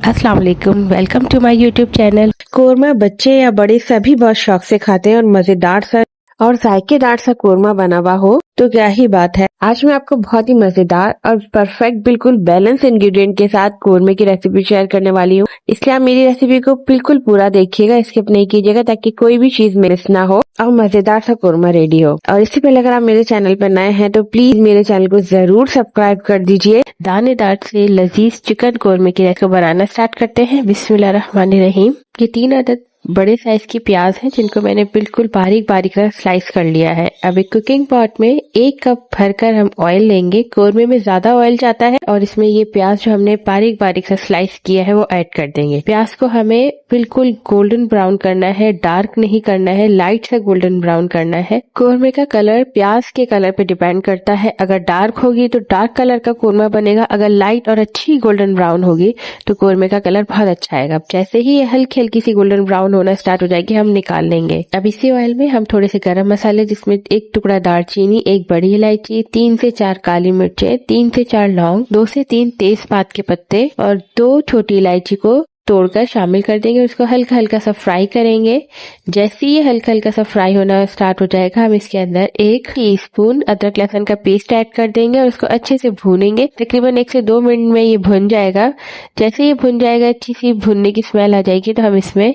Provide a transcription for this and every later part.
अस्सलाम वालेकुम, welcome to my YouTube channel. कोरमा बच्चे या बड़े सभी बहुत शौक से खाते हैं और मजेदार सा और जायकेदार सा कोरमा बना हुआ हो तो क्या ही बात है। आज मैं आपको बहुत ही मजेदार और परफेक्ट बिल्कुल बैलेंस इंग्रेडिएंट के साथ कोरमे की रेसिपी शेयर करने वाली हूँ, इसलिए आप मेरी रेसिपी को बिल्कुल पूरा देखिएगा, स्किप नहीं कीजिएगा ताकि कोई भी चीज मिस ना हो और मजेदार सा कोरमा रेडी हो। और इससे पहले अगर आप मेरे चैनल पर नए हैं तो प्लीज मेरे चैनल को जरूर सब्सक्राइब कर दीजिए। दानेदार से लजीज चिकन कोरमे की रेसिपी बनाना स्टार्ट करते हैं। बिस्मिल्लाहिर्रहमानिर्रहीम। ये 3 अदद बड़े साइज की प्याज हैं जिनको मैंने बिल्कुल बारीक बारीक स्लाइस कर लिया है। अब एक कुकिंग पॉट में 1 कप भरकर हम ऑयल लेंगे। कोरमे में ज्यादा ऑयल जाता है और इसमें ये प्याज जो हमने बारीक बारीक सा स्लाइस किया है वो ऐड कर देंगे। प्याज को हमें बिल्कुल गोल्डन ब्राउन करना है, डार्क नहीं करना है, लाइट सा गोल्डन ब्राउन करना है। कोरमे का कलर प्याज के कलर पे डिपेंड करता है। अगर डार्क होगी तो डार्क कलर का कोरमा बनेगा, अगर लाइट और अच्छी गोल्डन ब्राउन होगी तो कोरमे का कलर बहुत अच्छा आएगा। अब जैसे ही ये हल्की हल्की सी गोल्डन ब्राउन होना स्टार्ट हो जाएगी हम निकाल लेंगे। अब इसी ऑयल में हम थोड़े से गरम मसाले, जिसमें 1 टुकड़ा दालचीनी, 1 बड़ी इलायची, 3 से 4 काली मिर्चें, 3 से 4 लौंग, 2 से 3 तेजपात के पत्ते और 2 छोटी इलायची को तोड़कर शामिल कर देंगे। उसको हल्का हल्का सा फ्राई करेंगे। जैसे ही हल्का हल्का सा फ्राई होना स्टार्ट हो जाएगा हम इसके अंदर 1 टीस्पून अदरक लहसुन का पेस्ट ऐड कर देंगे और उसको अच्छे से भूनेंगे। तकरीबन 1 से 2 मिनट में ये भुन जाएगा। जैसे ये भुन जाएगा, अच्छी सी भुनने की स्मेल आ जाएगी तो हम इसमें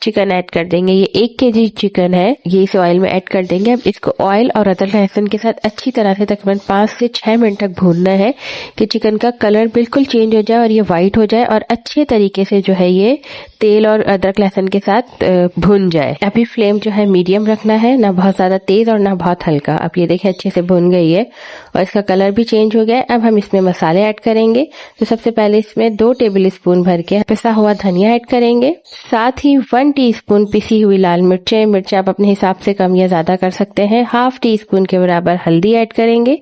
चिकन ऐड कर देंगे। ये 1 केजी चिकन है, ये इस ऑयल में ऐड कर देंगे। अब इसको ऑयल और अदरक लहसुन के साथ अच्छी तरह से तकरीबन 5 से 6 मिनट तक भूनना है कि चिकन का कलर बिल्कुल चेंज हो जाए और ये व्हाइट हो जाए और अच्छे तरीके से जो है ये तेल और अदरक लहसुन के साथ भुन जाए। अभी फ्लेम जो है मीडियम रखना है, ना बहुत ज्यादा तेज और ना बहुत हल्का। अब ये देखिए अच्छे से भुन गई है और इसका कलर भी चेंज हो गया है। अब हम इसमें मसाले ऐड करेंगे। तो सबसे पहले इसमें 2 टेबल स्पून भर के पिसा हुआ धनिया ऐड करेंगे। साथ ही 1 टीस्पून पिसी हुई लाल मिर्च आप अपने हिसाब से कम या ज्यादा कर सकते हैं। हाफ टी स्पून के बराबर हल्दी ऐड करेंगे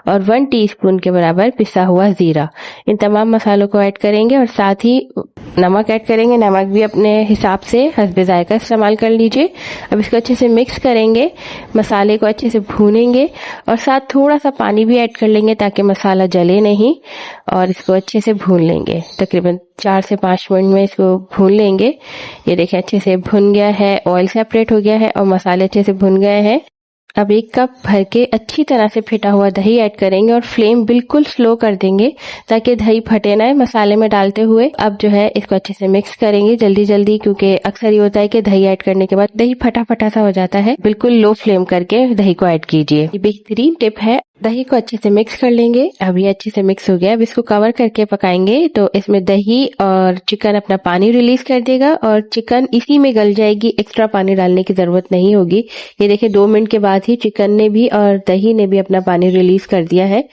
और 1 टीस्पून के बराबर पिसा हुआ जीरा। इन तमाम मसालों को ऐड करेंगे और साथ ही नमक ऐड करेंगे। नमक भी अपने हिसाब से हस्बे जायका इस्तेमाल कर लीजिए। अब इसको अच्छे से मिक्स करेंगे, मसाले को अच्छे से भूनेंगे और साथ थोड़ा सा पानी भी ऐड कर लेंगे ताकि मसाला जले नहीं और इसको अच्छे से भून लेंगे। तकरीबन 4 से 5 मिनट में इसको भून लेंगे। ये देखिए अच्छे से भुन गया है, ऑयल सेपरेट हो गया है और मसाले अच्छे से भुन गए हैं। अब 1 कप भर के अच्छी तरह से फेटा हुआ दही ऐड करेंगे और फ्लेम बिल्कुल स्लो कर देंगे ताकि दही फटे ना मसाले में डालते हुए। अब जो है इसको अच्छे से मिक्स करेंगे जल्दी जल्दी, क्योंकि अक्सर ये होता है कि दही ऐड करने के बाद दही फटा फटा सा हो जाता है। बिल्कुल लो फ्लेम करके दही को ऐड कीजिए। ये बेहतरीन टिप है। दही को अच्छे से मिक्स कर लेंगे। अब ये अच्छे से मिक्स हो गया। अब इसको कवर करके पकाएंगे तो इसमें दही और चिकन अपना पानी रिलीज कर देगा और चिकन इसी में गल जाएगी। एक्स्ट्रा पानी डालने की जरूरत नहीं होगी। ये देखिए 2 मिनट के बाद ही चिकन ने भी और दही ने भी अपना पानी रिलीज कर दिया है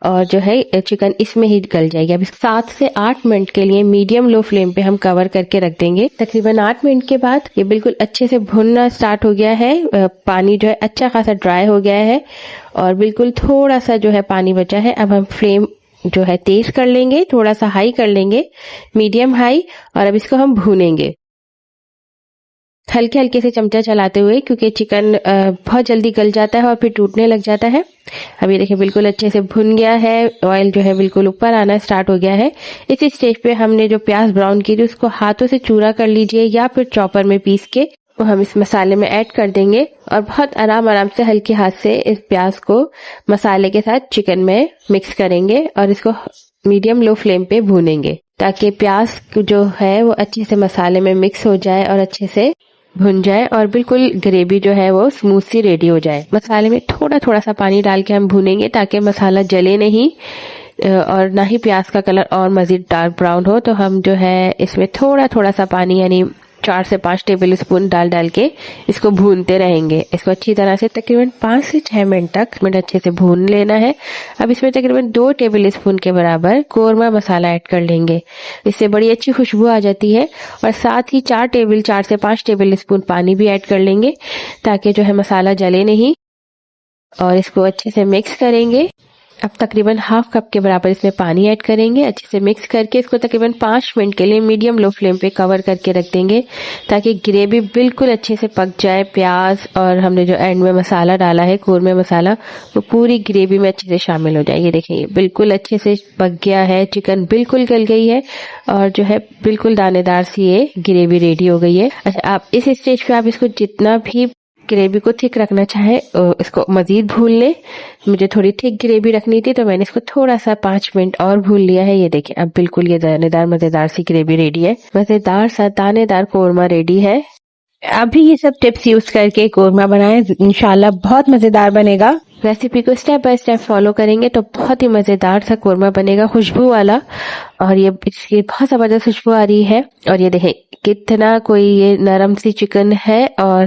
और जो है चिकन इसमें ही गल जाएगी। अब 7 से 8 मिनट के लिए मीडियम लो फ्लेम पे हम कवर करके रख देंगे। तकरीबन 8 मिनट के बाद ये बिल्कुल अच्छे से भुनना स्टार्ट हो गया है। पानी जो है अच्छा खासा ड्राई हो गया है और बिल्कुल थोड़ा सा जो है पानी बचा है। अब हम फ्लेम जो है तेज कर लेंगे, थोड़ा सा हाई कर लेंगे, मीडियम हाई, और अब इसको हम भूनेंगे हल्के हल्के से चमचा चलाते हुए, क्योंकि चिकन बहुत जल्दी गल जाता है और फिर टूटने लग जाता है। अब ये देखिए बिल्कुल अच्छे से भुन गया है, ऑयल जो है बिल्कुल ऊपर आना स्टार्ट हो गया है। इस स्टेज पे हमने जो प्याज ब्राउन की थी उसको हाथों से चूरा कर लीजिए या फिर चॉपर में पीस के वो हम इस मसाले में ऐड कर देंगे और बहुत आराम आराम से हल्के हाथ से इस प्याज को मसाले के साथ चिकन में मिक्स करेंगे और इसको मीडियम लो फ्लेम पे भूनेंगे ताकि प्याज जो है वो अच्छे से मसाले में मिक्स हो जाए और अच्छे से भुन जाए और बिल्कुल ग्रेवी जो है वो स्मूथ सी रेडी हो जाए। मसाले में थोड़ा थोड़ा सा पानी डाल के हम भूनेंगे ताकि मसाला जले नहीं और ना ही प्याज का कलर और मजीद डार्क ब्राउन हो। तो हम जो है इसमें थोड़ा थोड़ा सा पानी यानी 4 से 5 टेबल स्पून डाल के इसको भूनते रहेंगे। इसको अच्छी तरह से तकरीबन 5 से 6 मिनट तक अच्छे से भून लेना है। अब इसमें तकरीबन 2 टेबल स्पून के बराबर कोरमा मसाला ऐड कर लेंगे। इससे बड़ी अच्छी खुशबू आ जाती है और साथ ही 4 से 5 टेबल स्पून पानी भी ऐड कर लेंगे ताकि जो है मसाला जले नहीं और इसको अच्छे से मिक्स करेंगे। अब तकरीबन हाफ कप के बराबर इसमें पानी ऐड करेंगे। अच्छे से मिक्स करके इसको तकरीबन 5 मिनट के लिए मीडियम लो फ्लेम पे कवर करके रख देंगे ताकि ग्रेवी बिल्कुल अच्छे से पक जाए। प्याज और हमने जो एंड में मसाला डाला है कौरमे मसाला, वो पूरी ग्रेवी में अच्छे से शामिल हो जाए। ये देखिए बिल्कुल अच्छे से पक गया है, चिकन बिल्कुल गल गई है और जो है बिल्कुल दानेदार सी ये ग्रेवी रेडी हो गई है। अच्छा, आप इस स्टेज पे आप इसको जितना भी ग्रेवी को थिक रखना चाहे इसको मजीद भून ले। मुझे थोड़ी थिक ग्रेवी रखनी थी तो मैंने इसको थोड़ा सा 5 मिनट और भून लिया है। ये देखिए अब बिल्कुल ये दानेदार मजेदार सी ग्रेवी रेडी है। मजेदार सा दानेदार कोरमा रेडी है। अभी ये सब टिप्स यूज करके कोरमा बनाएं, इंशाल्लाह बहुत मजेदार बनेगा। रेसिपी को स्टेप बाय स्टेप फॉलो करेंगे तो बहुत ही मजेदार सा कोरमा बनेगा, खुशबू वाला। और ये इसकी बहुत जबरदस्त खुशबू आ रही है। और ये देखें कितना कोई ये नरम सी चिकन है और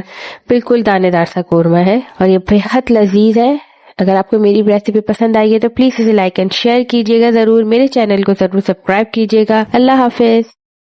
बिल्कुल दानेदार सा कोरमा है और ये बेहद लजीज है। अगर आपको मेरी रेसिपी पसंद आई है तो प्लीज इसे लाइक एंड शेयर कीजिएगा। जरूर मेरे चैनल को जरूर सब्सक्राइब कीजिएगा। अल्लाह हाफिज।